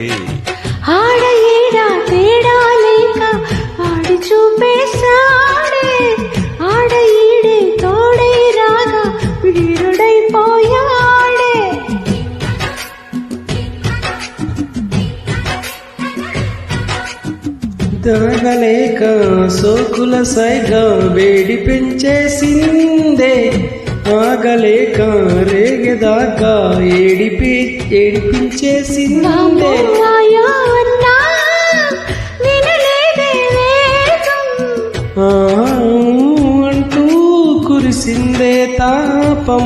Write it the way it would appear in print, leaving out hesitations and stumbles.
ఆడ ఈడ తేడా లేక ఆడి చూపేశాడే, ఆడ ఈడే తోడై రాగా వీరుడైపోయాడే. దాగలేక సోకుల సైగా వేడి పెంచేసిందే, ఆగలేక రేగదాకా ఏడిపించేసిందే. అంటూ కురిసిందే తాపం.